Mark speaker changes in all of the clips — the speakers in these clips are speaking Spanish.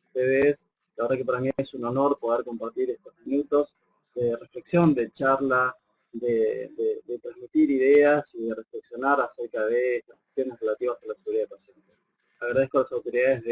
Speaker 1: ustedes. La verdad que para mí es un honor poder compartir estos minutos de reflexión, de charla, de transmitir ideas y de reflexionar acerca de estas cuestiones relativas a la seguridad del paciente. Agradezco a las autoridades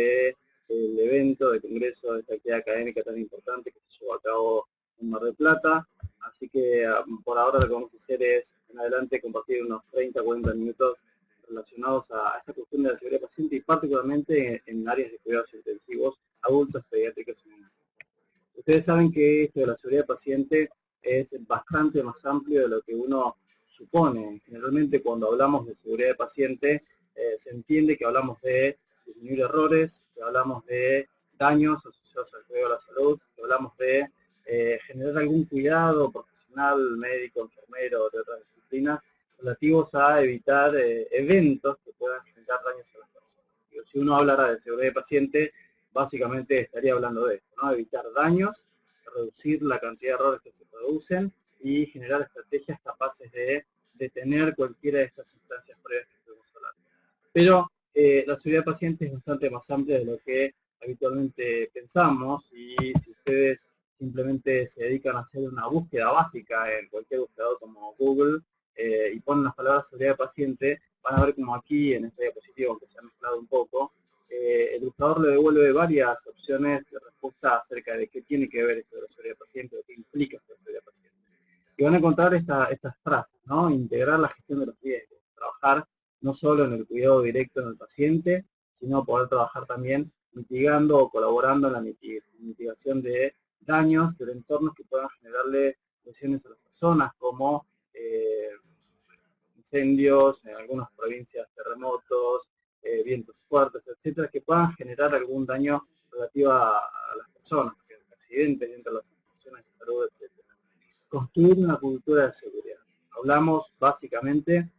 Speaker 1: del evento, del congreso, de esta actividad académica tan importante que se llevó a cabo en Mar del Plata. Así que por ahora lo que vamos a hacer es, en adelante, compartir unos 30 o 40 minutos relacionados a esta cuestión de la seguridad del paciente y particularmente en áreas de cuidados intensivos, adultos, pediátricos y niños. Ustedes saben que esto de la seguridad del paciente es bastante más amplio de lo que uno supone. Generalmente cuando hablamos de seguridad del paciente se entiende que hablamos de disminuir errores, que hablamos de daños asociados al cuidado de la salud, que hablamos de generar algún cuidado profesional, médico, enfermero, de otras disciplinas, relativos a evitar eventos que puedan generar daños a las personas. Pero si uno hablara de seguridad del paciente, básicamente estaría hablando de esto, ¿no? Evitar daños, reducir la cantidad de errores que se producen y generar estrategias capaces de detener cualquiera de estas instancias previas que estuvimos hablando. Pero la seguridad del paciente es bastante más amplia de lo que habitualmente pensamos, y si ustedes simplemente se dedican a hacer una búsqueda básica en cualquier buscador como Google y ponen las palabras seguridad del paciente, van a ver como aquí en esta diapositiva, aunque se ha mezclado un poco, el buscador le devuelve varias opciones de respuesta acerca de qué tiene que ver esto de la seguridad del paciente o qué implica esto de la seguridad del paciente. Y van a encontrar estas frases, ¿no? Integrar la gestión de los riesgos, trabajar no solo en el cuidado directo en el paciente, sino poder trabajar también mitigando o colaborando en la mitigación de daños de entornos que puedan generarle lesiones a las personas, como incendios, en algunas provincias terremotos, vientos fuertes, etcétera, que puedan generar algún daño relativo a las personas, accidentes dentro de las instituciones de salud, etcétera. Construir una cultura de seguridad. Hablamos básicamente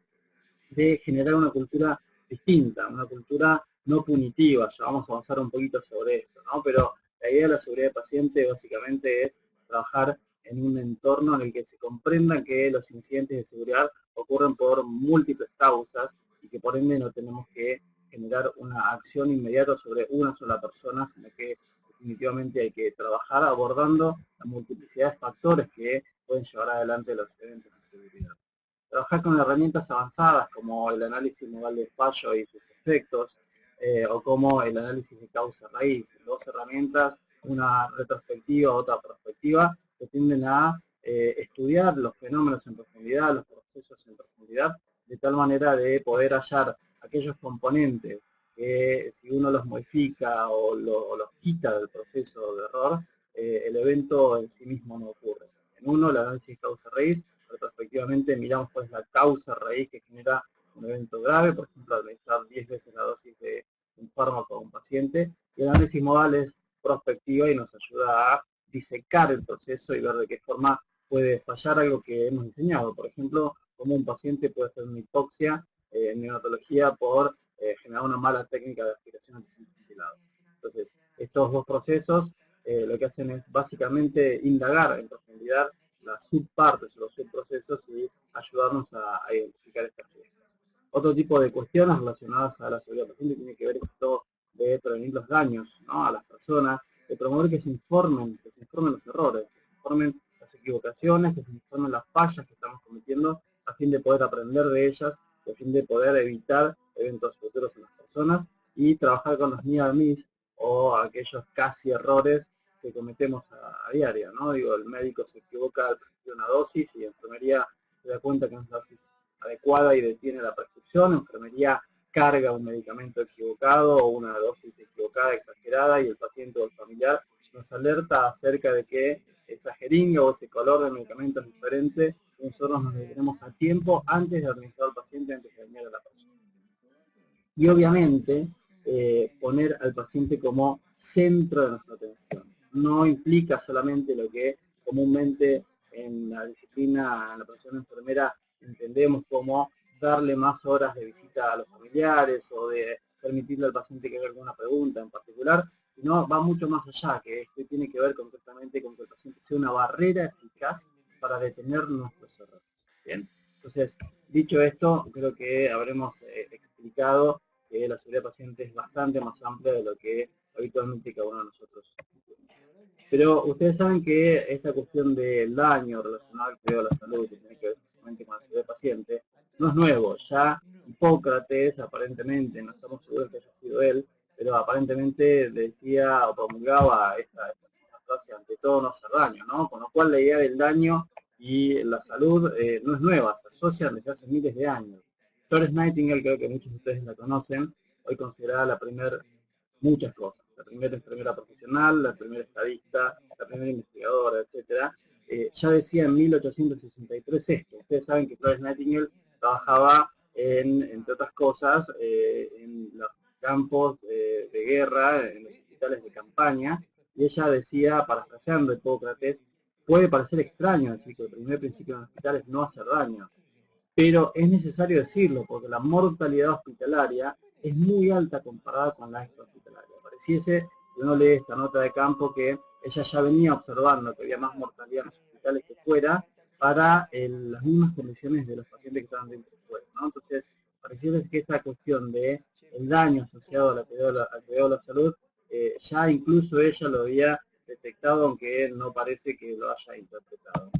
Speaker 1: de generar una cultura distinta, una cultura no punitiva. Ya vamos a avanzar un poquito sobre esto, ¿no? Pero la idea de la seguridad del paciente básicamente es trabajar en un entorno en el que se comprenda que los incidentes de seguridad ocurren por múltiples causas y que por ende no tenemos que generar una acción inmediata sobre una sola persona, sino que definitivamente hay que trabajar abordando la multiplicidad de factores que pueden llevar adelante los eventos de seguridad. Trabajar con herramientas avanzadas como el análisis modal de fallo y sus efectos, o como el análisis de causa-raíz. Dos herramientas, una retrospectiva, otra prospectiva, que tienden a estudiar los fenómenos en profundidad, los procesos en profundidad, de tal manera de poder hallar aquellos componentes que si uno los modifica o los quita del proceso de error, el evento en sí mismo no ocurre. En uno, el análisis de causa-raíz, retrospectivamente miramos cuál es la causa raíz que genera un evento grave, por ejemplo, administrar 10 veces la dosis de un fármaco a un paciente, y el análisis modal es prospectiva y nos ayuda a disecar el proceso y ver de qué forma puede fallar algo que hemos diseñado. Por ejemplo, cómo un paciente puede hacer una hipoxia en neonatología por generar una mala técnica de aspiración antiventilado. Entonces, estos dos procesos lo que hacen es básicamente indagar en profundidad las subpartes o los subprocesos y ayudarnos a identificar estas riesgos. Otro tipo de cuestiones relacionadas a la seguridad del paciente tiene que ver con esto de prevenir los daños, ¿no?, a las personas, de promover que se informen los errores, que se informen las equivocaciones, que se informen las fallas que estamos cometiendo a fin de poder aprender de ellas, a fin de poder evitar eventos futuros en las personas y trabajar con los near miss o aquellos casi errores que cometemos a diario, ¿no? Digo, el médico se equivoca al prescribir una dosis y enfermería se da cuenta que no es la dosis adecuada y detiene la prescripción, enfermería carga un medicamento equivocado o una dosis equivocada, exagerada, y el paciente o el familiar nos alerta acerca de que esa jeringa o ese color del medicamento es diferente y nosotros nos detenemos a tiempo antes de administrar al paciente, antes de dañar a la persona. Y obviamente poner al paciente como centro de nuestra atención. No implica solamente lo que comúnmente en la disciplina, en la profesión enfermera, entendemos como darle más horas de visita a los familiares o de permitirle al paciente que haga alguna pregunta en particular, sino va mucho más allá, que esto tiene que ver concretamente con que el paciente sea una barrera eficaz para detener nuestros errores. Bien, entonces, dicho esto, creo que habremos explicado que la seguridad del paciente es bastante más amplia de lo que habitualmente cada uno de nosotros tiene. Pero ustedes saben que esta cuestión del daño relacionado al cuidado de la salud, que tiene que ver justamente con la seguridad del paciente, no es nuevo. Ya Hipócrates, aparentemente, no estamos seguros que haya sido él, pero aparentemente decía o promulgaba esta frase: ante todo no hacer daño, ¿no? Con lo cual la idea del daño y la salud no es nueva, se asocian desde hace miles de años. Florence Nightingale, creo que muchos de ustedes la conocen, hoy considerada la primera, muchas cosas, la primera enfermera profesional, la primera estadista, la primera investigadora, etcétera. Ya decía en 1863 esto. Ustedes saben que Florence Nightingale trabajaba entre otras cosas, en los campos de guerra, en los hospitales de campaña, y ella decía, parafraseando a Hipócrates: puede parecer extraño decir que el primer principio en el hospital es no hacer daño, pero es necesario decirlo porque la mortalidad hospitalaria es muy alta comparada con la extrahospitalaria. Pareciese, si uno lee esta nota de campo, que ella ya venía observando que había más mortalidad en los hospitales que fuera para las mismas condiciones de los pacientes que estaban dentro y fuera, ¿no? Entonces, pareciese que esta cuestión de el daño asociado al cuidado de la salud, ya incluso ella lo había detectado, aunque no parece que lo haya interpretado.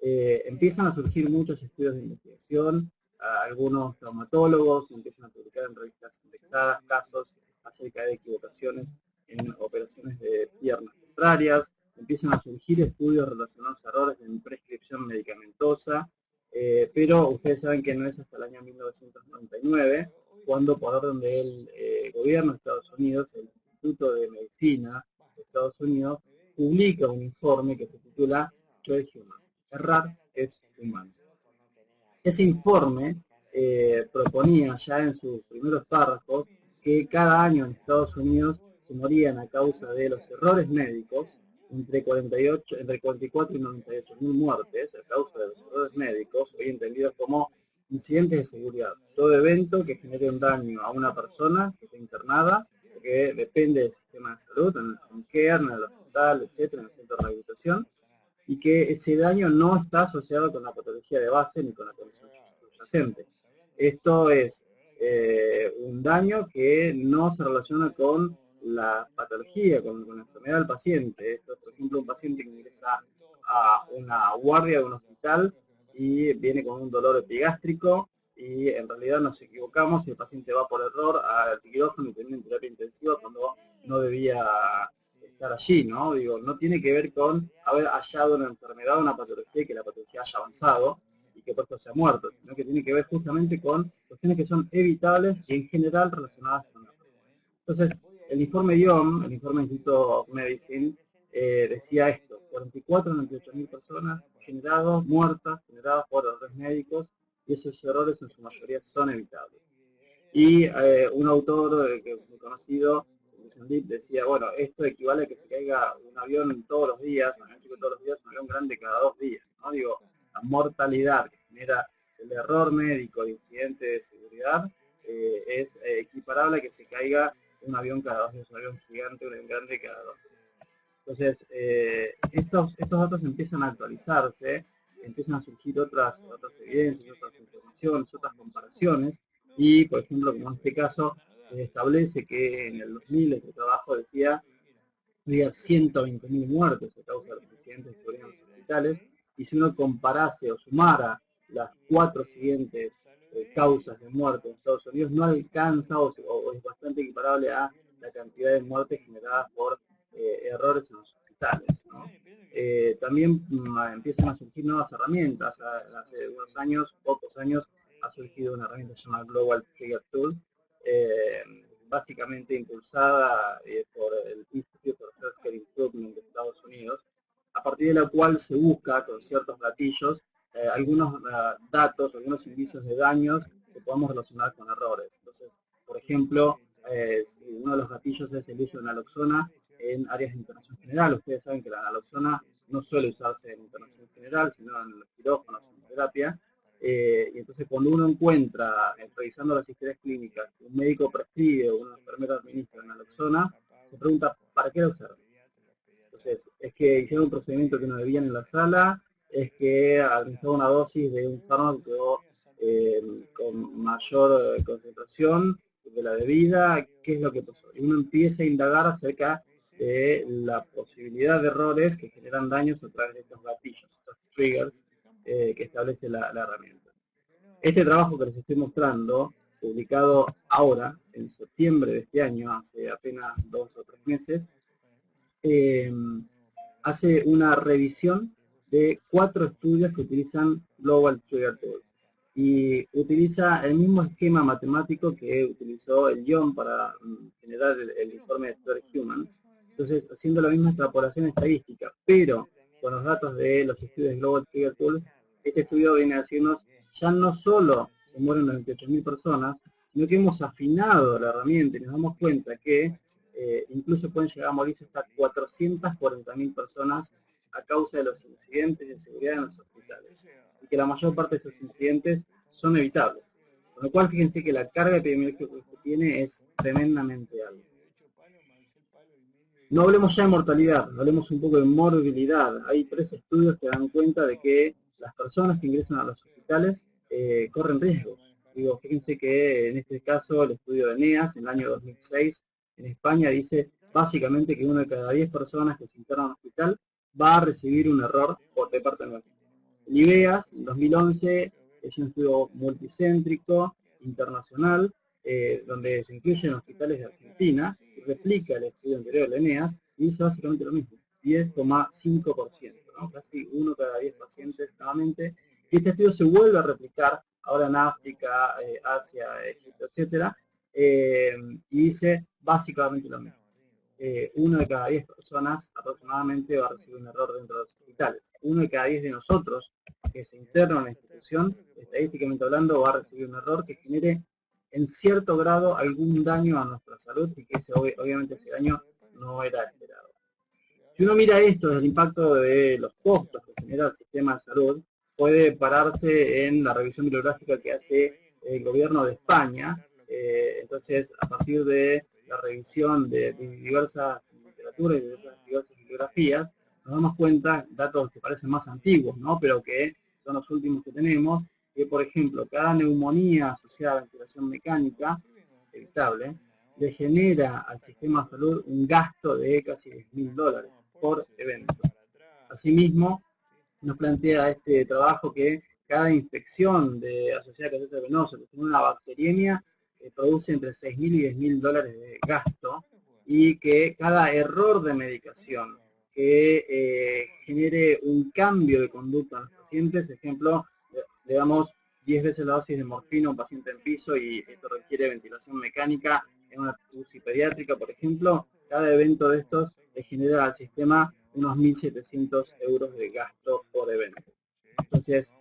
Speaker 1: Empiezan a surgir muchos estudios de investigación, algunos traumatólogos empiezan a publicar en revistas indexadas casos acerca de equivocaciones en operaciones de piernas contrarias, empiezan a surgir estudios relacionados a errores en prescripción medicamentosa, pero ustedes saben que no es hasta el año 1999, cuando por orden del gobierno de Estados Unidos, el Instituto de Medicina de Estados Unidos publica un informe que se titula Choice Human: errar es humano. Ese informe proponía ya en sus primeros párrafos que cada año en Estados Unidos se morían a causa de los errores médicos entre 44 y 98 mil muertes a causa de los errores médicos, hoy entendidos como incidentes de seguridad. Todo evento que genere un daño a una persona que esté internada, que depende del sistema de salud, en el home care, en el hospital, etcétera, en el centro de rehabilitación, y que ese daño no está asociado con la patología de base ni con la condición subyacente. Esto es un daño que no se relaciona con la patología, con la enfermedad del paciente. Esto es, por ejemplo, un paciente que ingresa a una guardia de un hospital y viene con un dolor epigástrico, y en realidad nos equivocamos y el paciente va por error al quirófano y termina en terapia intensiva cuando no debía estar allí, ¿no? Digo, no tiene que ver con haber hallado una enfermedad o una patología y que la patología haya avanzado y que por esto se ha muerto, sino que tiene que ver justamente con cuestiones que son evitables y en general relacionadas con la enfermedad. Entonces, el informe IOM, el informe Institute of Medicine, decía esto: 44 a 98 mil personas muertas, generadas por errores médicos, y esos errores en su mayoría son evitables. Y un autor muy conocido, decía, bueno, esto equivale a que se caiga un avión todos los días, un avión grande cada 2 días, ¿no? Digo, la mortalidad que genera el error médico, el incidente de seguridad, es equiparable a que se caiga un avión cada 2 días, un avión gigante, un avión grande cada 2 días. Entonces, estos datos empiezan a actualizarse, empiezan a surgir otras evidencias, otras informaciones, otras comparaciones, y, por ejemplo, como en este caso, se establece que en el 2000 este trabajo decía que había 120.000 muertes a causa de los accidentes de seguridad en los hospitales, y si uno comparase o sumara las 4 siguientes causas de muerte en Estados Unidos, no alcanza o es bastante equiparable a la cantidad de muertes generadas por errores en los hospitales, ¿no? También empiezan a surgir nuevas herramientas. Hace unos años, pocos años, ha surgido una herramienta llamada Global Trigger Tool, básicamente impulsada por el Institute for Healthcare Improvement de Estados Unidos, a partir de la cual se busca, con ciertos gatillos, algunos datos, algunos indicios de daños que podamos relacionar con errores. Entonces, por ejemplo, uno de los gatillos es el uso de naloxona en áreas de internación general. Ustedes saben que la naloxona no suele usarse en internación general, sino en los quirófanos, en terapia. Y entonces cuando uno encuentra, revisando las historias clínicas, un médico prescribe o una enfermera administra naloxona, se pregunta, ¿para qué la usaron? Entonces, es que hicieron un procedimiento que no debían en la sala, es que administraron una dosis de un fármaco con mayor concentración, de la bebida, qué es lo que pasó. Y uno empieza a indagar acerca de la posibilidad de errores que generan daños a través de estos gatillos, estos triggers que establece la herramienta. Este trabajo que les estoy mostrando, publicado ahora, en septiembre de este año, hace apenas 2 o 3 meses, hace una revisión de 4 estudios que utilizan Global Trigger Tools. Y utiliza el mismo esquema matemático que utilizó el John para generar el informe de Trigger Human. Entonces, haciendo la misma extrapolación estadística, pero con los datos de los estudios de Global Trigger Tools, este estudio viene a decirnos, ya no solo se mueren 98.000 personas, sino que hemos afinado la herramienta y nos damos cuenta que incluso pueden llegar a morirse hasta 440.000 personas a causa de los incidentes de seguridad en los hospitales, y que la mayor parte de esos incidentes son evitables. Con lo cual, fíjense que la carga epidemiológica que tiene es tremendamente alta. No hablemos ya de mortalidad, hablemos un poco de morbilidad. Hay 3 estudios que dan cuenta de que las personas que ingresan a los hospitales corren riesgos. Digo, fíjense que en este caso el estudio de ENEAS, en el año 2006, en España, dice básicamente que 1 de cada 10 personas que se internan en un hospital va a recibir un error por de parte nuestra. El IBEAS, en 2011, es un estudio multicéntrico, internacional, donde se incluyen hospitales de Argentina, y replica el estudio anterior de ENEAS, y dice básicamente lo mismo, 10,5%, ¿no? Casi 1 cada 10 pacientes nuevamente. Y este estudio se vuelve a replicar ahora en África, Asia, Egipto, etcétera, y dice básicamente lo mismo. 1 de cada 10 personas aproximadamente va a recibir un error dentro de los hospitales. 1 de cada 10 de nosotros que se interna en la institución, estadísticamente hablando, va a recibir un error que genere en cierto grado algún daño a nuestra salud, y que obviamente ese daño no era esperado. Si uno mira esto desde el impacto de los costos que genera el sistema de salud, puede pararse en la revisión bibliográfica que hace el gobierno de España. Entonces, a partir de la revisión de diversas literaturas y de diversas bibliografías, nos damos cuenta, datos que parecen más antiguos, ¿no?, pero que son los últimos que tenemos, que por ejemplo, cada neumonía asociada a ventilación mecánica, evitable, le genera al sistema de salud un gasto de casi $10.000 por evento. Asimismo, nos plantea este trabajo que cada infección asociada a catéter venoso que tiene una bacteriemia produce entre $6.000 y $10.000 de gasto, y que cada error de medicación que genere un cambio de conducta en los pacientes, ejemplo, le damos 10 veces la dosis de morfina a un paciente en piso y esto requiere ventilación mecánica en una UCI pediátrica, por ejemplo, cada evento de estos le genera al sistema unos 1.700 euros de gasto por evento. Entonces,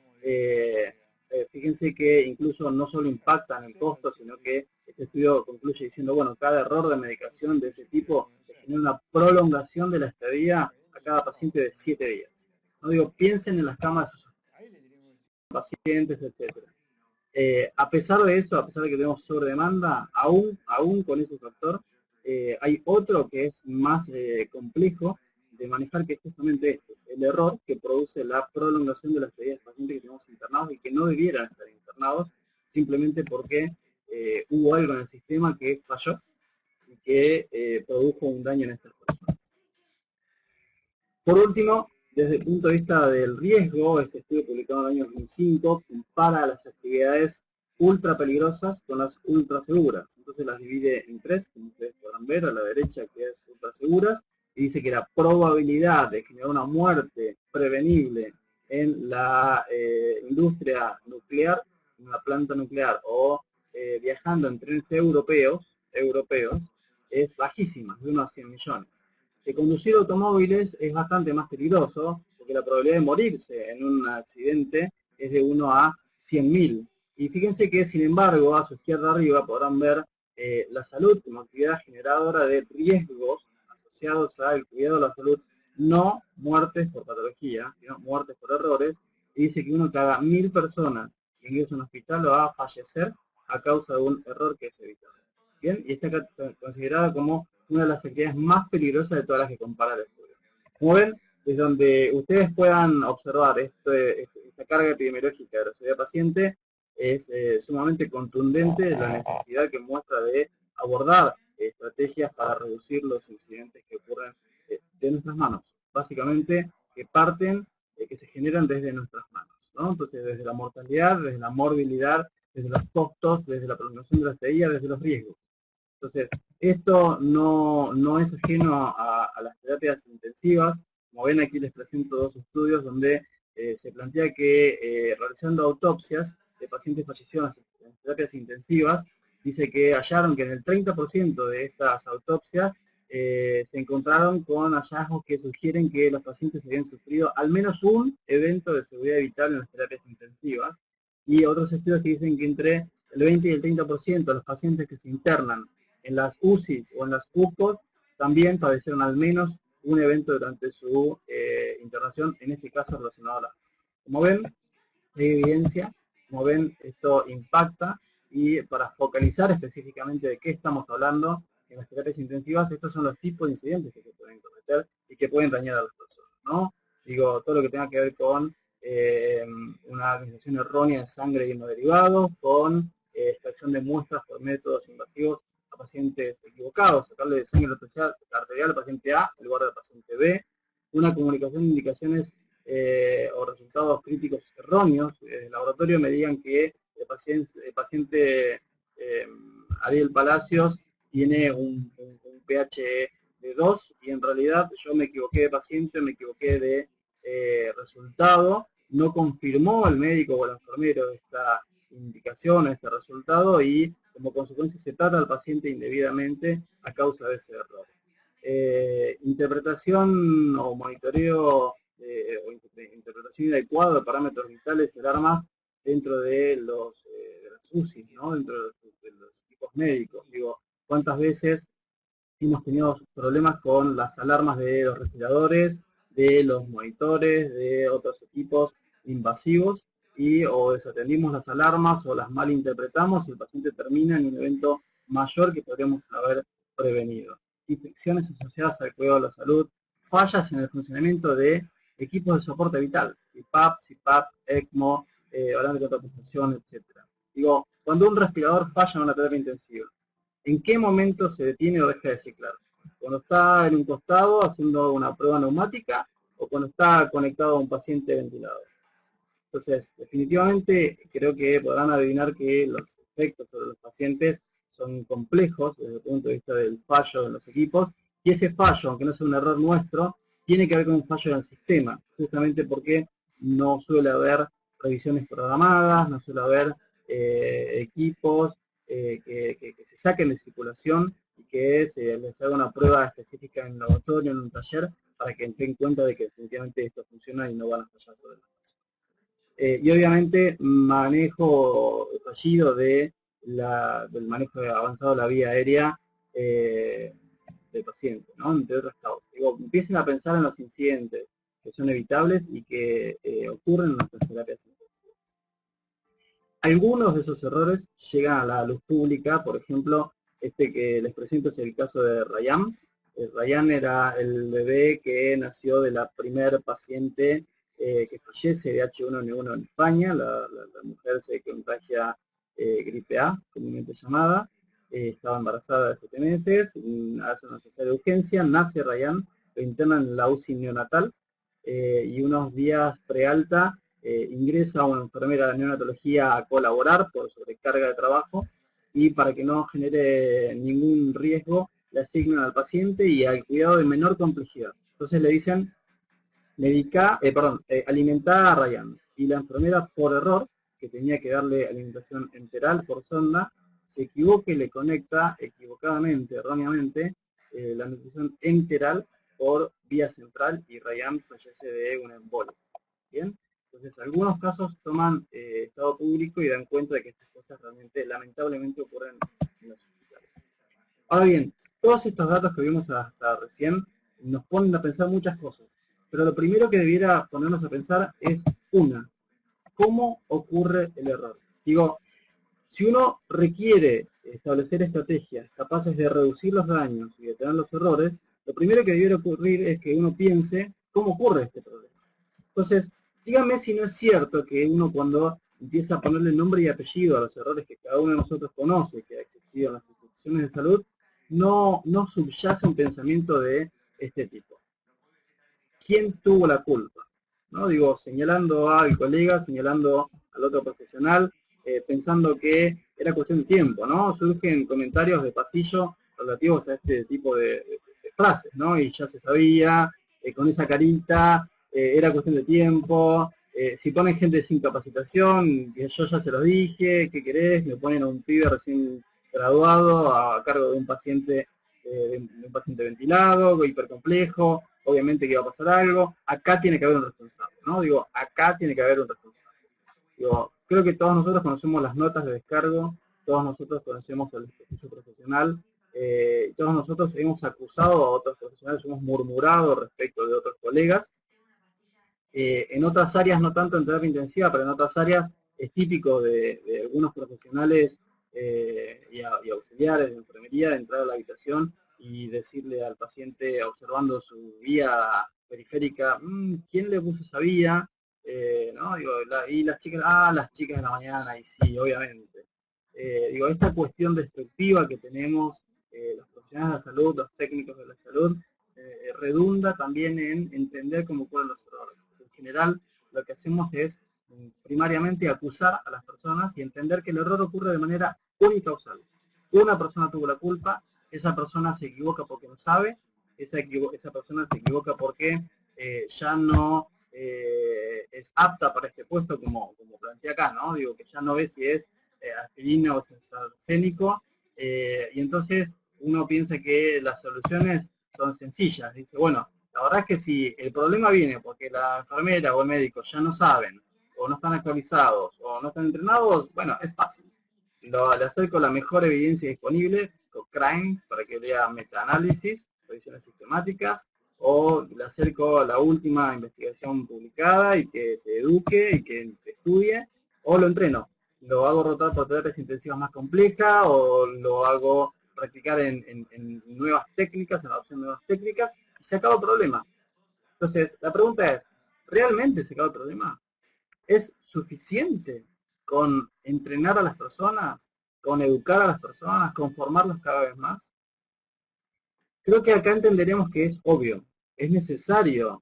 Speaker 1: fíjense que incluso no solo impactan el costo, sino que este estudio concluye diciendo, bueno, cada error de medicación de ese tipo le genera una prolongación de la estadía a cada paciente de 7 días. No digo, piensen en las camas de sus pacientes, etcétera. A pesar de eso, a pesar de que tenemos sobredemanda, aún con ese factor, hay otro que es más complejo de manejar, que es justamente este, el error que produce la prolongación de la estadía de pacientes que tenemos internados y que no debieran estar internados, simplemente porque hubo algo en el sistema que falló y que produjo un daño en estas personas. Por último, desde el punto de vista del riesgo, este estudio publicado en el año 2005 compara las actividades ultra peligrosas con las ultra seguras. Entonces las divide en 3, como ustedes podrán ver, a la derecha, que es ultra seguras, y dice que la probabilidad de generar una muerte prevenible en la industria nuclear, en una planta nuclear, o viajando en trenes europeos, es bajísima, de unos 100 millones. De conducir automóviles es bastante más peligroso, porque la probabilidad de morirse en un accidente es de 1 a 100.000. Y fíjense que, sin embargo, a su izquierda arriba podrán ver la salud como actividad generadora de riesgos asociados al cuidado de la salud, no muertes por patología, sino muertes por errores, y dice que 1 cada 1.000 personas que ingresa a un hospital va a fallecer a causa de un error que es evitable. Bien, y está considerada como una de las actividades más peligrosas de todas las que compara el estudio. Como ven, desde donde ustedes puedan observar esta carga epidemiológica de la seguridad paciente, es sumamente contundente la necesidad que muestra de abordar estrategias para reducir los incidentes que ocurren de nuestras manos. Básicamente, que parten, que se generan desde nuestras manos, ¿no? Entonces, desde la mortalidad, desde la morbilidad, desde los costos, desde la prolongación de la estadía, desde los riesgos. Entonces, esto no es ajeno a las terapias intensivas. Como ven, aquí les presento dos estudios donde se plantea que realizando autopsias de pacientes fallecidos en terapias intensivas, dice que hallaron que en el 30% de estas autopsias se encontraron con hallazgos que sugieren que los pacientes habían sufrido al menos un evento de seguridad vital en las terapias intensivas, y otros estudios que dicen que entre el 20 y el 30% de los pacientes que se internan en las UCIs o en las UCOs también padecieron al menos un evento durante su internación, en este caso relacionado a la... Como ven, hay evidencia, como ven, esto impacta, y para focalizar específicamente de qué estamos hablando, en las terapias intensivas, estos son los tipos de incidentes que se pueden cometer y que pueden dañar a las personas, ¿no? Digo, todo lo que tenga que ver con una administración errónea de sangre y hemoderivados, con extracción de muestras por métodos invasivos a pacientes equivocados, sacarle sangre arterial al paciente A en lugar del paciente B, una comunicación de indicaciones o resultados críticos erróneos. En el laboratorio me digan que el paciente Ariel Palacios tiene un pH de 2 y en realidad yo me equivoqué de paciente, me equivoqué de resultado, no confirmó el médico o el enfermero esta indicación, este resultado, y como consecuencia se trata al paciente indebidamente a causa de ese error. Interpretación o monitoreo o interpretación inadecuada de parámetros vitales y alarmas dentro de las UCI, ¿no? Dentro de los equipos médicos. Digo, ¿cuántas veces hemos tenido problemas con las alarmas de los respiradores, de los monitores, de otros equipos invasivos, y o desatendimos las alarmas o las malinterpretamos y el paciente termina en un evento mayor que podríamos haber prevenido? Infecciones asociadas al cuidado de la salud, fallas en el funcionamiento de equipos de soporte vital, CPAP, CPAP, ECMO, horario de compensación, etc. Digo, cuando un respirador falla en una terapia intensiva, ¿en qué momento se detiene o deja de ciclar? ¿Cuando está en un costado haciendo una prueba neumática o cuando está conectado a un paciente ventilador? Entonces, definitivamente creo que podrán adivinar que los efectos sobre los pacientes son complejos desde el punto de vista del fallo en los equipos, y ese fallo, aunque no sea un error nuestro, tiene que ver con un fallo en el sistema, justamente porque no suele haber revisiones programadas, no suele haber equipos que se saquen de circulación y que se les haga una prueba específica en el laboratorio, en un taller, para que den cuenta de que definitivamente esto funciona y no van a fallar sobre las personas. Y obviamente manejo fallido del manejo avanzado de la vía aérea del paciente, ¿no? Entre otras causas. Digo, empiecen a pensar en los incidentes que son evitables y que ocurren en nuestras terapias intensivas. Algunos de esos errores llegan a la luz pública. Por ejemplo, este que les presento es el caso de Ryan. Ryan era el bebé que nació de la primer paciente que fallece de H1N1 en España. La mujer se contagia gripe A, comúnmente llamada. Estaba embarazada de 7 meses, hace una cesárea de urgencia, nace Ryan, lo internan en la UCI neonatal, y unos días prealta ingresa una enfermera de neonatología a colaborar por sobrecarga de trabajo, y para que no genere ningún riesgo le asignan al paciente y al cuidado de menor complejidad. Entonces le dicen alimentar a Ryan, y la enfermera, por error, que tenía que darle alimentación enteral por sonda, se equivoca y le conecta equivocadamente, erróneamente, la nutrición enteral por vía central, y Ryan fallece de una embolia. ¿Bien? Entonces, algunos casos toman estado público y dan cuenta de que estas cosas realmente, lamentablemente, ocurren en los hospitales. Ahora bien, todos estos datos que vimos hasta recién nos ponen a pensar muchas cosas, pero lo primero que debiera ponernos a pensar es ¿cómo ocurre el error? Digo, si uno requiere establecer estrategias capaces de reducir los daños y detener los errores, lo primero que debiera ocurrir es que uno piense cómo ocurre este problema. Entonces, dígame si no es cierto que uno, cuando empieza a ponerle nombre y apellido a los errores que cada uno de nosotros conoce, que ha existido en las instituciones de salud, no subyace un pensamiento de este tipo. ¿Quién tuvo la culpa? ¿No? Digo, señalando al colega, señalando al otro profesional, pensando que era cuestión de tiempo, ¿no? Surgen comentarios de pasillo relativos a este tipo de frases, ¿no? Y ya se sabía, con esa carita, era cuestión de tiempo, si ponen gente sin capacitación, que yo ya se lo dije, ¿qué querés? Me ponen a un pibe recién graduado a cargo de un paciente ventilado, hipercomplejo, obviamente que va a pasar algo, acá tiene que haber un responsable, ¿no? Digo, acá tiene que haber un responsable. Digo, creo que todos nosotros conocemos las notas de descargo, todos nosotros conocemos el ejercicio profesional, todos nosotros hemos acusado a otros profesionales, hemos murmurado respecto de otros colegas. En otras áreas, no tanto en terapia intensiva, pero en otras áreas es típico de algunos profesionales y auxiliares de enfermería de entrar a la habitación y decirle al paciente, observando su vía periférica, ¿quién le puso esa vía? ¿No? Digo, y las chicas, las chicas de la mañana, y sí, obviamente. Digo, esta cuestión despectiva que tenemos los profesionales de la salud, los técnicos de la salud, redunda también en entender cómo ocurren los errores. En general, lo que hacemos es primariamente acusar a las personas y entender que el error ocurre de manera unicausal. Una persona tuvo la culpa, esa persona se equivoca porque no sabe, esa persona se equivoca porque ya no es apta para este puesto, como planteé acá, ¿no? Digo, que ya no ve si es aspirina o es arsénico, y entonces uno piensa que las soluciones son sencillas. Dice, bueno, la verdad es que si el problema viene porque la enfermera o el médico ya no saben, o no están actualizados, o no están entrenados, bueno, es fácil. Le acerco la mejor evidencia disponible, Cochrane, para que lea metaanálisis, revisiones sistemáticas, o le acerco a la última investigación publicada y que se eduque y que estudie, o lo entreno. Lo hago rotar por terapias intensivas más complejas, o lo hago practicar en nuevas técnicas, en la adopción de nuevas técnicas, y se acaba el problema. Entonces, la pregunta es, ¿realmente se acaba el problema? ¿Es suficiente con entrenar a las personas, con educar a las personas, con formarlos cada vez más? Creo que acá entenderemos que es obvio, es necesario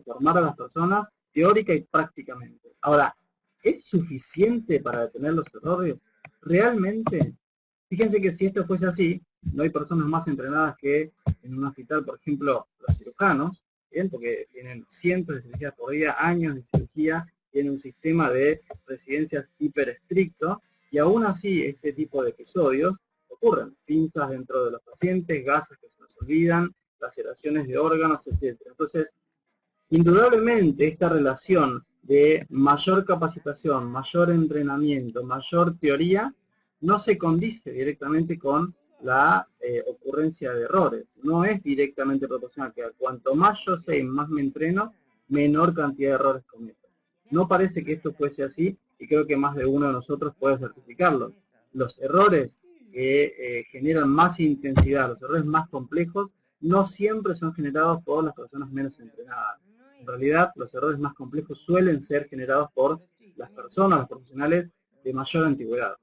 Speaker 1: formar a las personas teórica y prácticamente. Ahora, ¿es suficiente para detener los errores? ¿Realmente? Fíjense que si esto fuese así, no hay personas más entrenadas que en un hospital, por ejemplo, los cirujanos, ¿bien? Porque tienen cientos de cirugías por día, años de cirugía, tienen un sistema de residencias hiper estricto, y aún así este tipo de episodios ocurren. Pinzas dentro de los pacientes, gases que se nos olvidan, laceraciones de órganos, etc. Entonces, indudablemente esta relación de mayor capacitación, mayor entrenamiento, mayor teoría, no se condice directamente con la ocurrencia de errores. No es directamente proporcional, que cuanto más yo sé y más me entreno, menor cantidad de errores cometo. No parece que esto fuese así, y creo que más de uno de nosotros puede certificarlo. Los errores que generan más intensidad, los errores más complejos, no siempre son generados por las personas menos entrenadas. En realidad, los errores más complejos suelen ser generados por las personas, los profesionales de mayor antigüedad.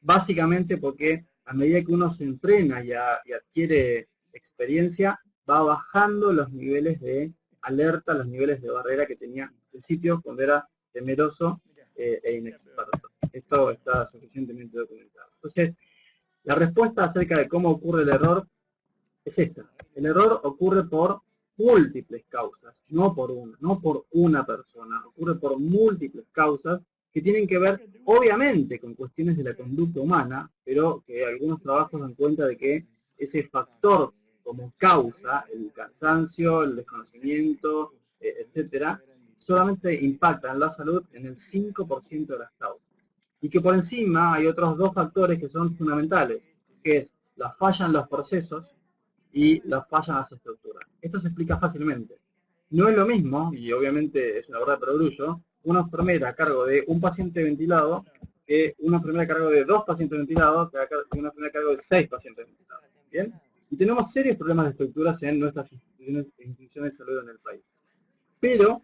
Speaker 1: Básicamente porque a medida que uno se entrena y adquiere experiencia, va bajando los niveles de alerta, los niveles de barrera que tenía al principio cuando era temeroso e inexperto. Esto está suficientemente documentado. Entonces, la respuesta acerca de cómo ocurre el error es esta. El error ocurre por múltiples causas, no por una persona, ocurre por múltiples causas que tienen que ver, obviamente, con cuestiones de la conducta humana, pero que algunos trabajos dan cuenta de que ese factor como causa, el cansancio, el desconocimiento, etcétera, solamente impacta en la salud en el 5% de las causas. Y que por encima hay otros dos factores que son fundamentales, que es la falla en los procesos y la falla en las estructuras. Esto se explica fácilmente. No es lo mismo, y obviamente es una verdad de perogrullo, una enfermera a cargo de un paciente ventilado que una enfermera a cargo de 2 pacientes ventilados, que una enfermera a cargo de 6 pacientes ventilados. ¿Bien? Y tenemos serios problemas de estructuras en nuestras instituciones de salud en el país. Pero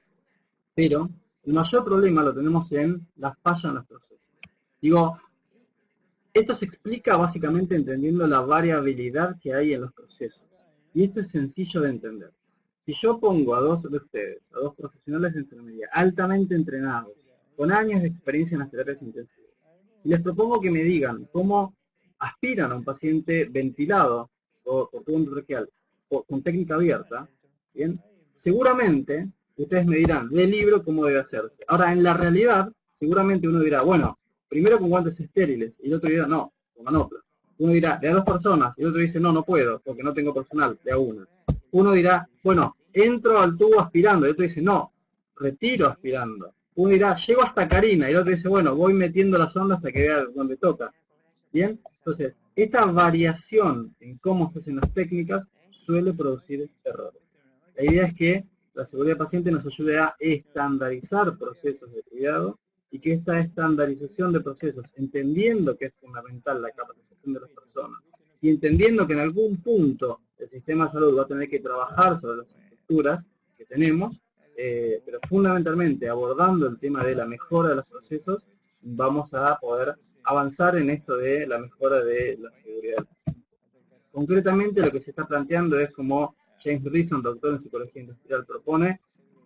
Speaker 1: El mayor problema lo tenemos en la falla en los procesos. Digo, esto se explica básicamente entendiendo la variabilidad que hay en los procesos. Y esto es sencillo de entender. Si yo pongo a dos de ustedes, a dos profesionales de enfermería, altamente entrenados, con años de experiencia en las terapias intensivas, y les propongo que me digan cómo aspiran a un paciente ventilado por tubo endotraqueal con técnica abierta, ¿bien? Seguramente ustedes me dirán del libro cómo debe hacerse. Ahora, en la realidad, seguramente uno dirá, bueno, primero con guantes estériles, y el otro dirá, no, con manopla. Uno dirá, de a dos personas, y el otro dice, no, no puedo, porque no tengo personal, de a una. Uno dirá, bueno, entro al tubo aspirando, y el otro dice, no, retiro aspirando. Uno dirá, llego hasta Karina, y el otro dice, bueno, voy metiendo la sonda hasta que vea donde toca. ¿Bien? Entonces, esta variación en cómo se hacen las técnicas suele producir errores. La idea es que la seguridad del paciente nos ayude a estandarizar procesos de cuidado y que esta estandarización de procesos, entendiendo que es fundamental la capacitación de las personas y entendiendo que en algún punto el sistema de salud va a tener que trabajar sobre las estructuras que tenemos, pero fundamentalmente abordando el tema de la mejora de los procesos, vamos a poder avanzar en esto de la mejora de la seguridad del paciente. Concretamente lo que se está planteando es como James Reason, doctor en psicología industrial, propone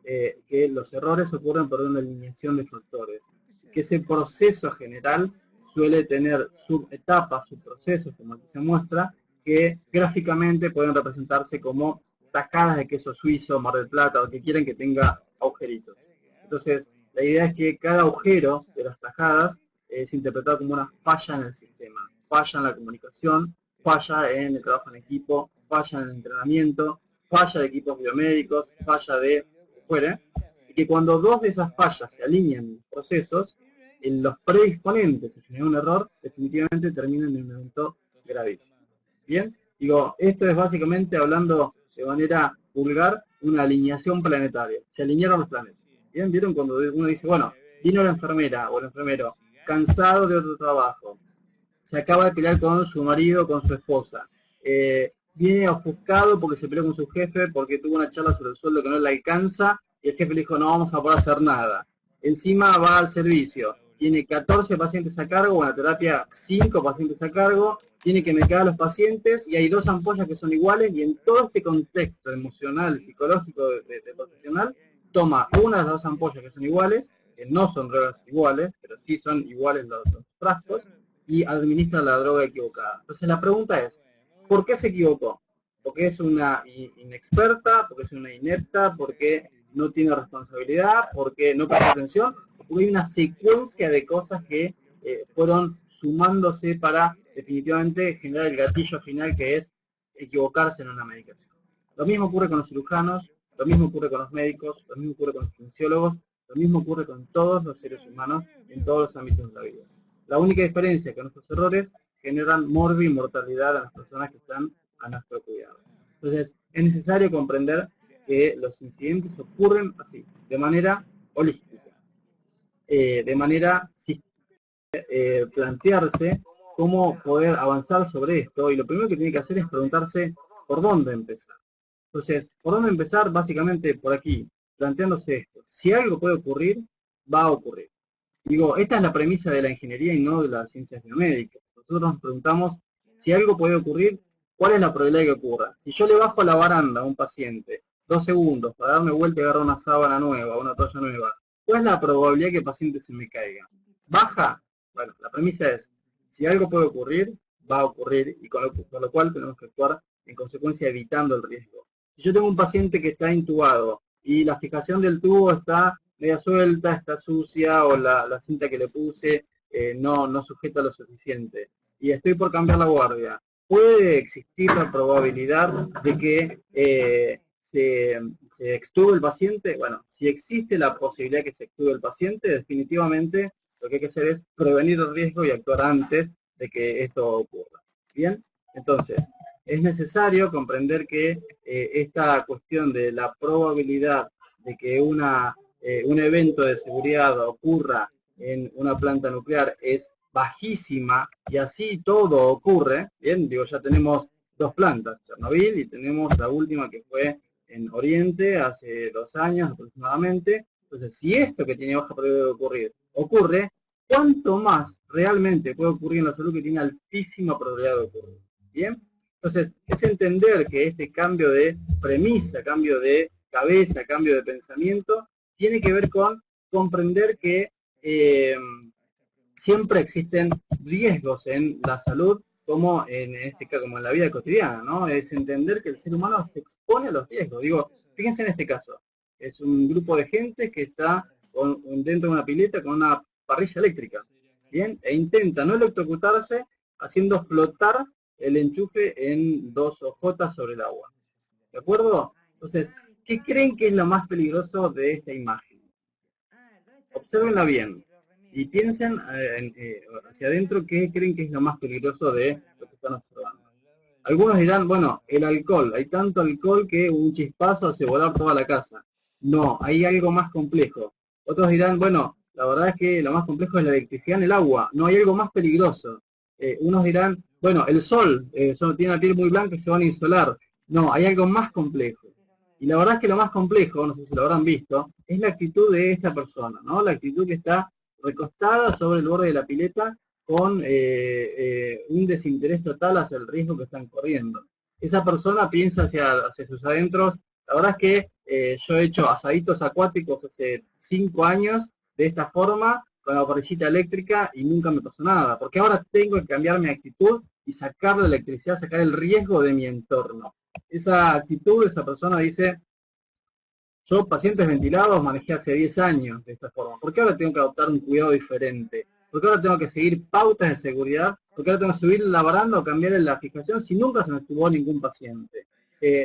Speaker 1: que los errores ocurren por una alineación de factores, que ese proceso general suele tener subetapas, subprocesos, como aquí se muestra, que gráficamente pueden representarse como tajadas de queso suizo, Mar del Plata, o que quieren que tenga agujeritos. Entonces, la idea es que cada agujero de las tajadas es interpretado como una falla en el sistema, falla en la comunicación, falla en el trabajo en equipo, falla en el entrenamiento, falla de equipos biomédicos, falla de fuera, y que cuando dos de esas fallas se alinean en los procesos, en los predisponentes a generar un error, definitivamente terminan en un evento gravísimo. Bien, digo, esto es básicamente, hablando de manera vulgar, una alineación planetaria. Se alinearon los planetas. Bien, vieron cuando uno dice, bueno, vino la enfermera o el enfermero, cansado de otro trabajo, se acaba de pelear con su marido, con su esposa, viene ofuscado porque se peleó con su jefe, porque tuvo una charla sobre el sueldo que no le alcanza, y el jefe le dijo, no vamos a poder hacer nada. Encima va al servicio, tiene 14 pacientes a cargo, una terapia 5 pacientes a cargo, tiene que medicar a los pacientes, y hay 2 ampollas que son iguales, y en todo este contexto emocional, psicológico de profesional, toma una de las 2 ampollas que son iguales, que no son drogas iguales, pero sí son iguales los frascos, y administra la droga equivocada. Entonces la pregunta es, ¿por qué se equivocó? ¿Porque es una inexperta? ¿Porque es una inepta? ¿Porque no tiene responsabilidad? ¿Porque no presta atención? Porque hay una secuencia de cosas que fueron sumándose para definitivamente generar el gatillo final, que es equivocarse en una medicación. Lo mismo ocurre con los cirujanos, lo mismo ocurre con los médicos, lo mismo ocurre con los kinesiólogos, lo mismo ocurre con todos los seres humanos en todos los ámbitos de la vida. La única diferencia es que nuestros errores generan mortalidad a las personas que están a nuestro cuidado. Entonces, es necesario comprender que los incidentes ocurren así, de manera holística, de manera plantearse cómo poder avanzar sobre esto, y lo primero que tiene que hacer es preguntarse por dónde empezar. Entonces, ¿por dónde empezar? Básicamente por aquí, planteándose esto. Si algo puede ocurrir, va a ocurrir. Digo, esta es la premisa de la ingeniería y no de las ciencias biomédicas. Nosotros nos preguntamos, si algo puede ocurrir, ¿cuál es la probabilidad de que ocurra? Si yo le bajo a la baranda a un paciente 2 segundos para darme vuelta y agarrar una sábana nueva, una toalla nueva, ¿cuál es la probabilidad que el paciente se me caiga? ¿Baja? Bueno, la premisa es, si algo puede ocurrir, va a ocurrir, y con lo cual tenemos que actuar en consecuencia evitando el riesgo. Si yo tengo un paciente que está intubado y la fijación del tubo está media suelta, está sucia, o la cinta que le puse no sujeta lo suficiente, y estoy por cambiar la guardia, ¿puede existir la probabilidad de que se extube el paciente? Bueno, si existe la posibilidad de que se extube el paciente, definitivamente lo que hay que hacer es prevenir el riesgo y actuar antes de que esto ocurra. ¿Bien? Entonces, es necesario comprender que esta cuestión de la probabilidad de que un evento de seguridad ocurra en una planta nuclear es bajísima, y así todo ocurre. Bien, digo, ya tenemos 2 plantas, Chernobyl, y tenemos la última que fue en Oriente hace 2 años aproximadamente, Entonces, si esto que tiene baja probabilidad de ocurrir ocurre, ¿cuánto más realmente puede ocurrir en la salud que tiene altísima probabilidad de ocurrir? ¿Bien? Entonces, es entender que este cambio de premisa, cambio de cabeza, cambio de pensamiento, tiene que ver con comprender que siempre existen riesgos en la salud, como en este caso, como en la vida cotidiana, ¿no? Es entender que el ser humano se expone a los riesgos. Digo, fíjense en este caso, es un grupo de gente que está dentro de una pileta con una parrilla eléctrica, ¿bien? E intenta no electrocutarse haciendo flotar el enchufe en dos hojotas sobre el agua. ¿De acuerdo? Entonces, ¿qué creen que es lo más peligroso de esta imagen? Obsérvenla bien y piensen hacia adentro qué creen que es lo más peligroso de lo que están observando. Algunos dirán, bueno, el alcohol, hay tanto alcohol que un chispazo hace volar toda la casa. No, hay algo más complejo. Otros dirán, bueno, la verdad es que lo más complejo es la electricidad en el agua, no hay algo más peligroso. Unos dirán, bueno, el sol, solo tiene la piel muy blanca y se van a insolar. No, hay algo más complejo. Y la verdad es que lo más complejo, no sé si lo habrán visto, es la actitud de esta persona, ¿no? La actitud que está recostada sobre el borde de la pileta con un desinterés total hacia el riesgo que están corriendo. Esa persona piensa hacia sus adentros. La verdad es que yo he hecho asaditos acuáticos hace 5 años de esta forma, con la parrillita eléctrica, y nunca me pasó nada, porque ahora tengo que cambiar mi actitud y sacar la electricidad, sacar el riesgo de mi entorno. Esa actitud, esa persona dice, yo pacientes ventilados manejé hace 10 años de esta forma. ¿Por qué ahora tengo que adoptar un cuidado diferente? ¿Por qué ahora tengo que seguir pautas de seguridad? ¿Por qué ahora tengo que subir la baranda o cambiar en la fijación si nunca se me estuvo ningún paciente?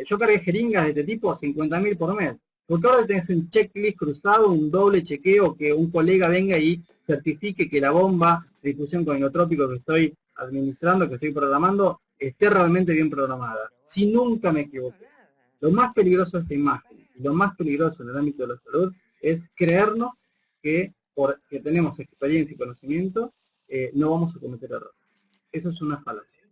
Speaker 1: Yo cargué jeringas de este tipo a 50.000 por mes. ¿Por qué ahora tenés un checklist cruzado, un doble chequeo, que un colega venga y certifique que la bomba de difusión con inotrópico que estoy administrando, que estoy programando, esté realmente bien programada? Si nunca me equivoqué. Lo más peligroso de esta imagen y lo más peligroso en el ámbito de la salud es creernos que porque tenemos experiencia y conocimiento no vamos a cometer errores. Eso es una falacia.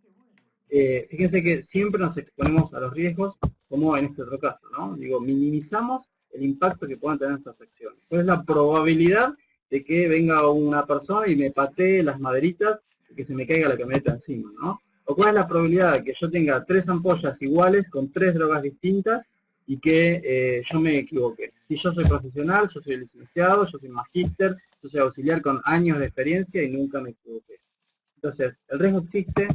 Speaker 1: Fíjense que siempre nos exponemos a los riesgos, como en este otro caso, ¿no? Digo, minimizamos el impacto que puedan tener nuestras acciones. ¿Cuál es la probabilidad de que venga una persona y me patee las maderitas y que se me caiga la camioneta encima, ¿no? ¿O cuál es la probabilidad de que yo tenga 3 ampollas iguales con 3 drogas distintas y que yo me equivoque? Si yo soy profesional, yo soy licenciado, yo soy magíster, yo soy auxiliar con años de experiencia y nunca me equivoqué. Entonces, el riesgo existe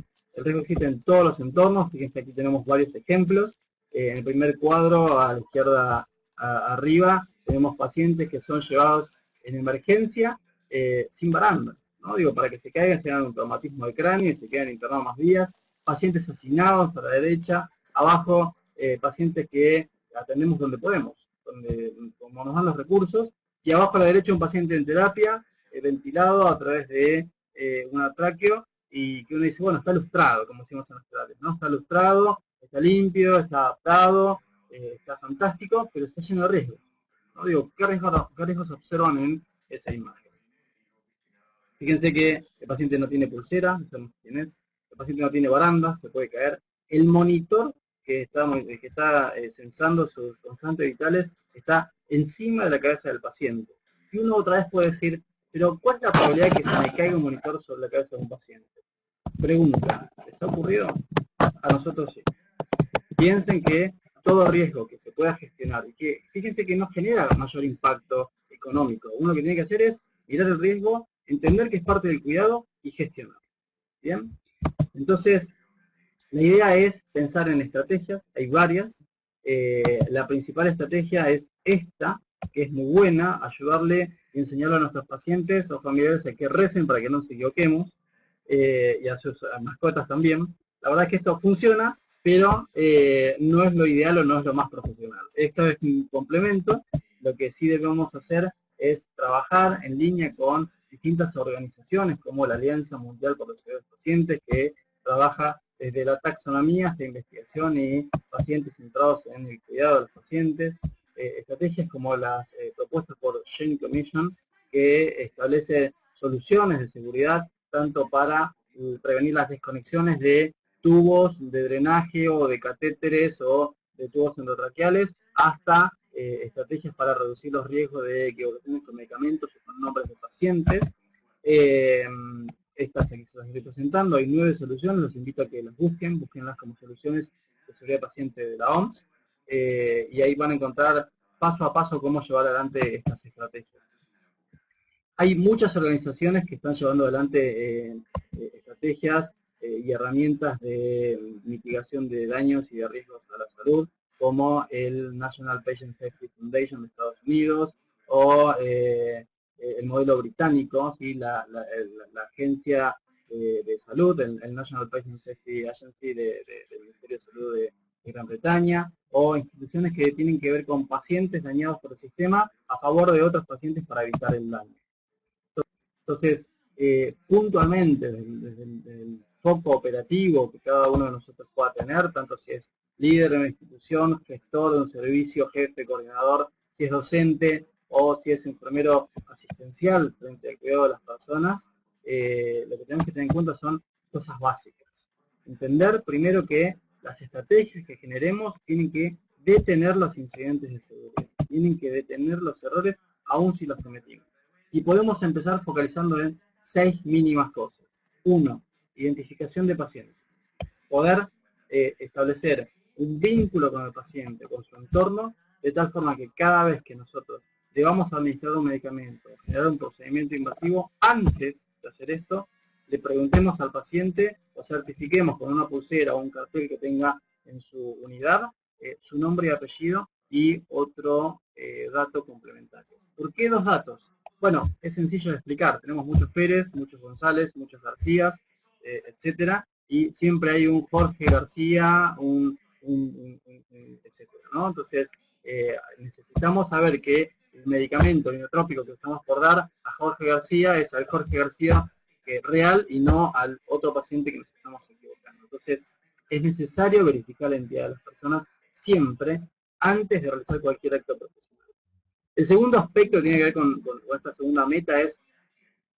Speaker 1: en todos los entornos. Fíjense, aquí tenemos varios ejemplos. En el primer cuadro, a la izquierda arriba, tenemos pacientes que son llevados en emergencia sin barandas, ¿no? Digo, para que se caigan, se hagan un traumatismo de cráneo y se quedan internados más días. Pacientes hacinados a la derecha. Abajo, pacientes que atendemos donde podemos, como nos dan los recursos. Y abajo a la derecha, un paciente en terapia, ventilado a través de un tráqueo, y que uno dice, bueno, está lustrado, como decimos en Australia, ¿no? Está lustrado, está limpio, está adaptado, está fantástico, pero está lleno de riesgos, ¿no? Digo, ¿qué riesgos observan en esa imagen? Fíjense que el paciente no tiene pulsera, no sabemos quién es, el paciente no tiene baranda, se puede caer, el monitor que está censando sus constantes vitales está encima de la cabeza del paciente. Y uno otra vez puede decir, pero ¿cuál es la probabilidad de que se me caiga un monitor sobre la cabeza de un paciente? Pregunta, ¿les ha ocurrido? A nosotros sí. Piensen que todo riesgo que se pueda gestionar, y que fíjense que no genera mayor impacto económico, uno lo que tiene que hacer es mirar el riesgo, entender que es parte del cuidado y gestionar. ¿Bien? Entonces, la idea es pensar en estrategias, hay varias. La principal estrategia es esta, que es muy buena, ayudarle y enseñarle a nuestros pacientes o familiares a que recen para que no nos equivoquemos, y a sus mascotas también. La verdad es que esto funciona, pero no es lo ideal o no es lo más profesional. Esto es un complemento. Lo que sí debemos hacer es trabajar en línea con distintas organizaciones como la Alianza Mundial por la Seguridad de los Pacientes, que trabaja desde la taxonomía hasta investigación y pacientes centrados en el cuidado de los pacientes, estrategias como las propuestas por Jane Commission, que establece soluciones de seguridad tanto para prevenir las desconexiones de tubos de drenaje o de catéteres o de tubos endotraqueales, hasta estrategias para reducir los riesgos de equivocaciones con medicamentos o con nombres de pacientes. Estas aquí se las estoy presentando, hay 9 soluciones, los invito a que las búsquenlas como soluciones de seguridad paciente de la OMS, y ahí van a encontrar paso a paso cómo llevar adelante estas estrategias. Hay muchas organizaciones que están llevando adelante estrategias y herramientas de mitigación de daños y de riesgos a la salud, como el National Patient Safety Foundation de Estados Unidos, o el modelo británico, ¿sí? la agencia de salud, el National Patient Safety Agency del Ministerio de Salud de Gran Bretaña, o instituciones que tienen que ver con pacientes dañados por el sistema a favor de otros pacientes para evitar el daño. Entonces, puntualmente, desde el foco operativo que cada uno de nosotros pueda tener, tanto si es líder de una institución, gestor de un servicio, jefe, coordinador, si es docente o si es enfermero asistencial frente al cuidado de las personas, lo que tenemos que tener en cuenta son cosas básicas. Entender primero que las estrategias que generemos tienen que detener los incidentes de seguridad, tienen que detener los errores aun si los cometimos. Y podemos empezar focalizando en 6 mínimas cosas. 1. Identificación de pacientes. Poder establecer un vínculo con el paciente, con su entorno, de tal forma que cada vez que nosotros debamos administrar un medicamento, generar un procedimiento invasivo, antes de hacer esto, le preguntemos al paciente o certifiquemos con una pulsera o un cartel que tenga en su unidad su nombre y apellido y otro dato complementario. ¿Por qué 2 datos? Bueno, es sencillo de explicar. Tenemos muchos Pérez, muchos González, muchos Garcías, etcétera, y siempre hay un Jorge García, etcétera, ¿no? Entonces, necesitamos saber que el medicamento inotrópico que estamos por dar a Jorge García es al Jorge García real y no al otro paciente que nos estamos equivocando. Entonces, es necesario verificar la identidad de las personas siempre antes de realizar cualquier acto profesional. El segundo aspecto que tiene que ver con esta segunda meta es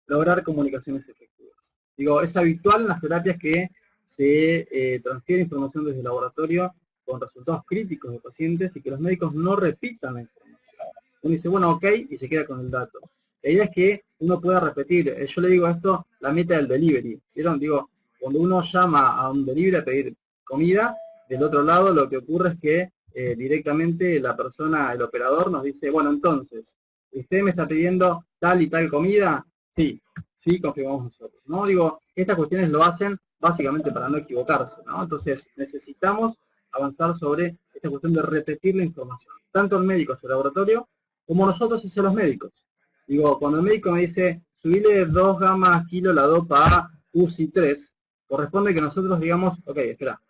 Speaker 1: lograr comunicaciones efectivas. Digo, es habitual en las terapias que se transfiere información desde el laboratorio con resultados críticos de pacientes y que los médicos no repitan la información. Uno dice, bueno, ok, y se queda con el dato. La idea es que uno pueda repetir. Yo le digo a esto la meta del delivery. ¿Vieron? Digo, cuando uno llama a un delivery a pedir comida, del otro lado lo que ocurre es que directamente la persona, el operador, nos dice, bueno, entonces, ¿usted me está pidiendo tal y tal comida? Sí, sí, confirmamos nosotros, ¿no? Digo, estas cuestiones lo hacen básicamente para no equivocarse, ¿no? Entonces, necesitamos avanzar sobre esta cuestión de repetir la información, tanto el médico hacia el laboratorio, como nosotros hacia los médicos. Digo, cuando el médico me dice, subile 2 gamas kilo la dopa a UCI 3, corresponde que nosotros digamos, ok, espera,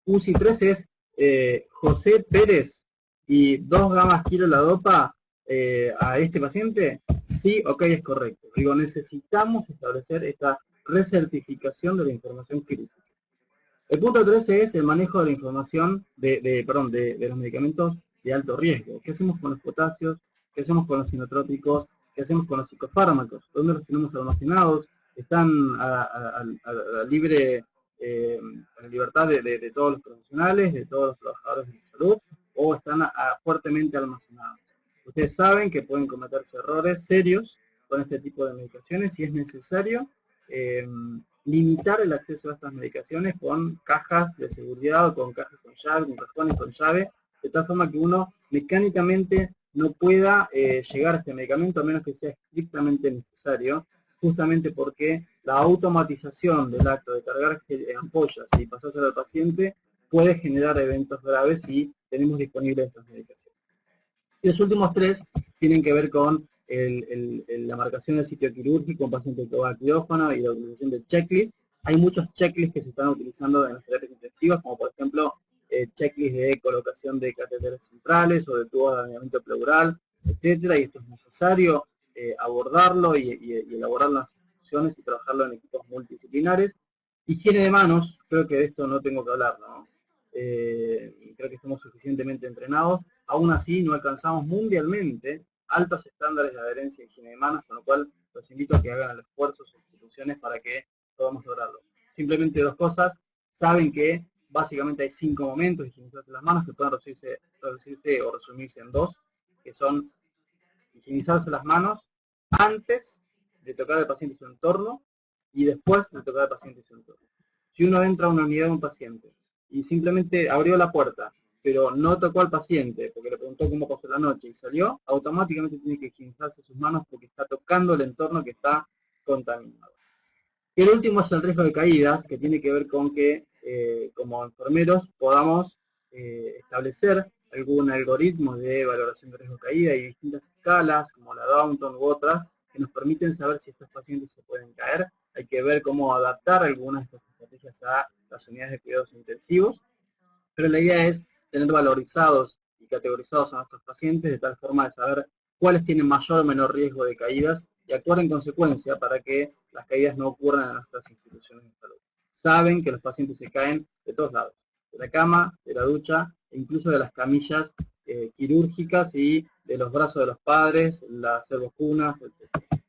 Speaker 1: UCI 3 es José Pérez y 2 gamas kilo la dopa a este paciente. Sí, ok, es correcto. Digo, necesitamos establecer esta recertificación de la información crítica. El punto 13 es el manejo de la información, de los medicamentos de alto riesgo. ¿Qué hacemos con los potasios? ¿Qué hacemos con los sinotrópicos? ¿Qué hacemos con los psicofármacos? ¿Dónde los tenemos almacenados? ¿Están a libre a la libertad de todos los profesionales, de todos los trabajadores de salud, o están fuertemente almacenados? Ustedes saben que pueden cometerse errores serios con este tipo de medicaciones y es necesario limitar el acceso a estas medicaciones con cajas de seguridad o con cajas con llave, con cajones con llave, de tal forma que uno mecánicamente no pueda llegar a este medicamento a menos que sea estrictamente necesario, justamente porque la automatización del acto de cargar ampollas y pasárselo al paciente puede generar eventos graves si tenemos disponibles estas medicaciones. Y los últimos 3 tienen que ver con la marcación del sitio quirúrgico, un paciente que va al quirófano y la utilización de checklists. Hay muchos checklists que se están utilizando en las terapias intensivas, como por ejemplo checklists de colocación de catéteres centrales o de tubos de dañamiento pleural, etcétera, y esto es necesario abordarlo y elaborar las instrucciones y trabajarlo en equipos multidisciplinares. Higiene de manos, creo que de esto no tengo que hablar, ¿no? Creo que estamos suficientemente entrenados. Aún así no alcanzamos mundialmente altos estándares de adherencia y higiene de manos, con lo cual los invito a que hagan el esfuerzo sus instituciones para que podamos lograrlo. Simplemente 2 cosas, saben que básicamente hay 5 momentos de higienizarse las manos que pueden reducirse o resumirse en 2, que son higienizarse las manos antes de tocar al paciente y su entorno y después de tocar al paciente y su entorno. Si uno entra a una unidad de un paciente y simplemente abrió la puerta, pero no tocó al paciente porque le preguntó cómo pasó la noche y salió, automáticamente tiene que higienizarse sus manos porque está tocando el entorno que está contaminado. Y el último es el riesgo de caídas, que tiene que ver con que como enfermeros podamos establecer algún algoritmo de valoración de riesgo de caída y distintas escalas, como la Downton u otras, que nos permiten saber si estos pacientes se pueden caer. Hay que ver cómo adaptar algunas de estas estrategias a las unidades de cuidados intensivos, pero la idea es tener valorizados y categorizados a nuestros pacientes de tal forma de saber cuáles tienen mayor o menor riesgo de caídas y actuar en consecuencia para que las caídas no ocurran en nuestras instituciones de salud. Saben que los pacientes se caen de todos lados, de la cama, de la ducha, e incluso de las camillas quirúrgicas y de los brazos de los padres, las servocunas, etc.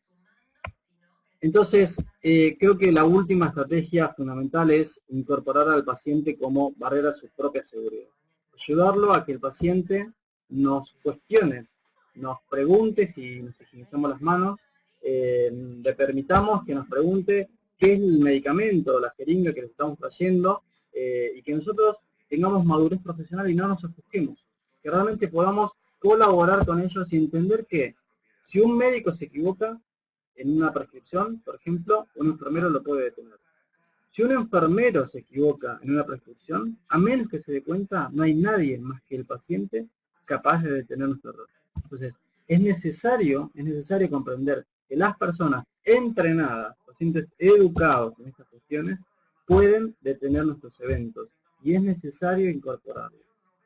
Speaker 1: Entonces, creo que la última estrategia fundamental es incorporar al paciente como barrera a su propia seguridad. Ayudarlo a que el paciente nos cuestione, nos pregunte si nos higienizamos las manos, le permitamos que nos pregunte qué es el medicamento o la jeringa que le estamos trayendo y que nosotros tengamos madurez profesional y no nos ofusquemos. Que realmente podamos colaborar con ellos y entender que si un médico se equivoca en una prescripción, por ejemplo, un enfermero lo puede detener. Si un enfermero se equivoca en una prescripción, a menos que se dé cuenta, no hay nadie más que el paciente capaz de detener nuestro error. Entonces, es necesario comprender que las personas entrenadas, pacientes educados en estas cuestiones, pueden detener nuestros eventos y es necesario incorporarlos.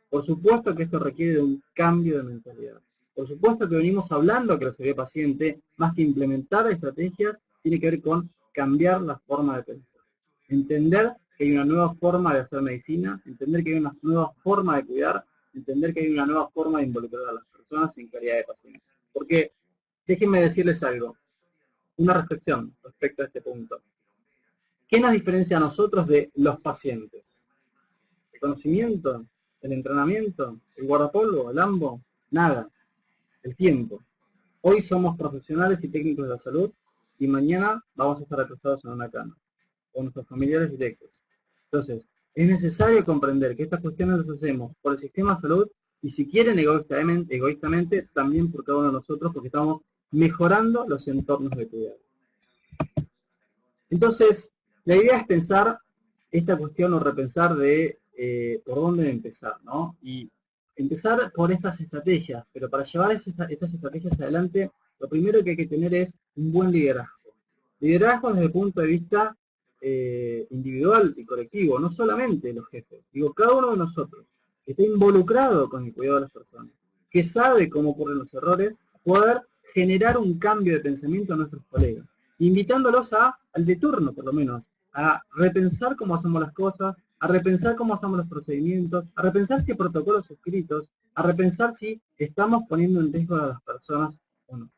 Speaker 1: Por supuesto que esto requiere de un cambio de mentalidad. Por supuesto que venimos hablando que la seguridad paciente, más que implementar estrategias, tiene que ver con cambiar la forma de pensar. Entender que hay una nueva forma de hacer medicina, entender que hay una nueva forma de cuidar, entender que hay una nueva forma de involucrar a las personas en calidad de pacientes. Porque, déjenme decirles algo, una reflexión respecto a este punto. ¿Qué nos diferencia a nosotros de los pacientes? ¿El conocimiento? ¿El entrenamiento? ¿El guardapolvo? ¿El AMBO? Nada. El tiempo. Hoy somos profesionales y técnicos de la salud y mañana vamos a estar acostados en una cama, con nuestros familiares directos. Entonces, es necesario comprender que estas cuestiones las hacemos por el sistema de salud y si quieren egoístamente también por cada uno de nosotros porque estamos mejorando los entornos de cuidado. Entonces, la idea es pensar esta cuestión o repensar de por dónde empezar, ¿no? Y empezar por estas estrategias, pero para llevar estas estrategias adelante, lo primero que hay que tener es un buen liderazgo. Liderazgo desde el punto de vista individual y colectivo, no solamente los jefes, digo, cada uno de nosotros, que está involucrado con el cuidado de las personas, que sabe cómo ocurren los errores, poder generar un cambio de pensamiento a nuestros colegas, invitándolos al de turno, por lo menos, a repensar cómo hacemos las cosas, a repensar cómo hacemos los procedimientos, a repensar si hay protocolos escritos, a repensar si estamos poniendo en riesgo a las personas o no.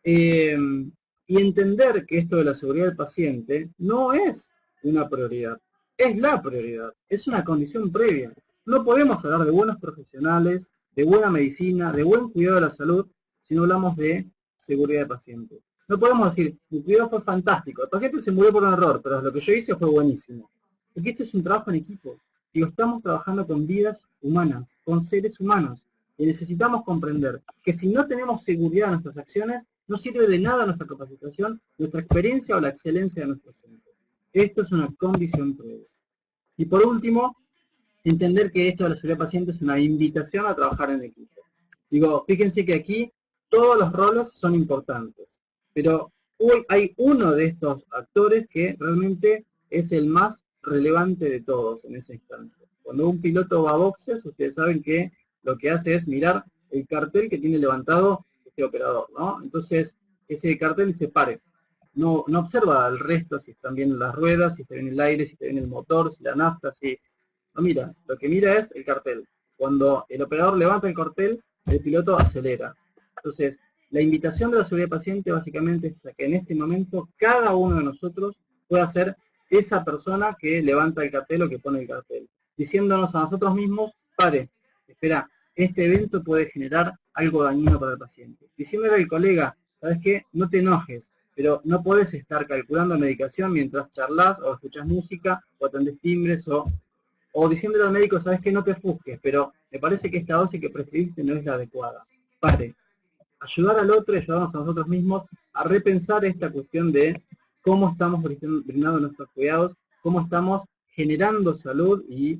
Speaker 1: Y entender que esto de la seguridad del paciente no es una prioridad, es la prioridad, es una condición previa. No podemos hablar de buenos profesionales, de buena medicina, de buen cuidado de la salud, si no hablamos de seguridad del paciente. No podemos decir, mi cuidado fue fantástico, el paciente se murió por un error, pero lo que yo hice fue buenísimo. Porque esto es un trabajo en equipo. Digo, estamos trabajando con vidas humanas, con seres humanos. Y necesitamos comprender que si no tenemos seguridad en nuestras acciones, no sirve de nada nuestra capacitación, nuestra experiencia o la excelencia de nuestros centros. Esto es una condición previa. Y por último, entender que esto de la seguridad del paciente es una invitación a trabajar en equipo. Digo, fíjense que aquí todos los roles son importantes, pero hoy hay uno de estos actores que realmente es el más relevante de todos en esa instancia. Cuando un piloto va a boxes, ustedes saben que lo que hace es mirar el cartel que tiene levantado este operador, ¿no? Entonces, ese cartel se pare. No observa al resto, si están bien las ruedas, si está bien el aire, si está bien el motor, si la nafta, si... No mira, lo que mira es el cartel. Cuando el operador levanta el cartel, el piloto acelera. Entonces, la invitación de la seguridad del paciente básicamente es a que en este momento cada uno de nosotros pueda ser esa persona que levanta el cartel o que pone el cartel, diciéndonos a nosotros mismos, pare, espera, este evento puede generar algo dañino para el paciente. Diciéndole al colega, ¿sabes qué? No te enojes, pero no puedes estar calculando medicación mientras charlas o escuchas música o atendés timbres o diciéndole al médico, ¿sabes qué? No te ofusques, pero me parece que esta dosis que prescribiste no es la adecuada. Pare, ayudar al otro y ayudarnos a nosotros mismos a repensar esta cuestión de cómo estamos brindando nuestros cuidados, cómo estamos generando salud y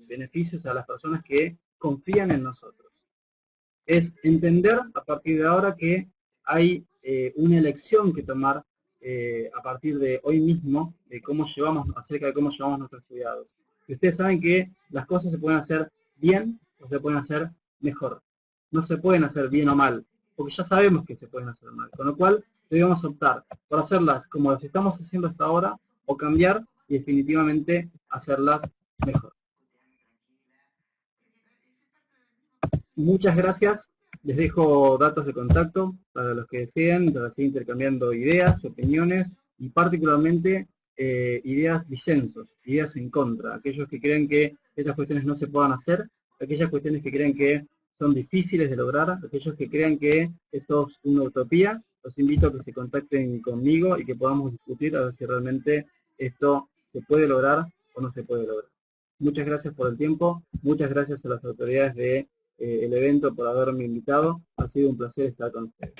Speaker 1: beneficios a las personas que confían en nosotros. Es entender a partir de ahora que hay una elección que tomar a partir de hoy mismo de cómo llevamos, acerca de cómo llevamos nuestros cuidados. Y ustedes saben que las cosas se pueden hacer bien o se pueden hacer mejor. No se pueden hacer bien o mal, porque ya sabemos que se pueden hacer mal. Con lo cual debemos optar por hacerlas como las estamos haciendo hasta ahora o cambiar y definitivamente hacerlas mejor. Muchas gracias. Les dejo datos de contacto para los que deseen, para seguir intercambiando ideas, opiniones y particularmente ideas disensos, ideas en contra. Aquellos que creen que estas cuestiones no se puedan hacer, aquellas cuestiones que creen que son difíciles de lograr, aquellos que crean que esto es una utopía, los invito a que se contacten conmigo y que podamos discutir a ver si realmente esto se puede lograr o no se puede lograr. Muchas gracias por el tiempo, muchas gracias a las autoridades de el evento por haberme invitado. Ha sido un placer estar con ustedes.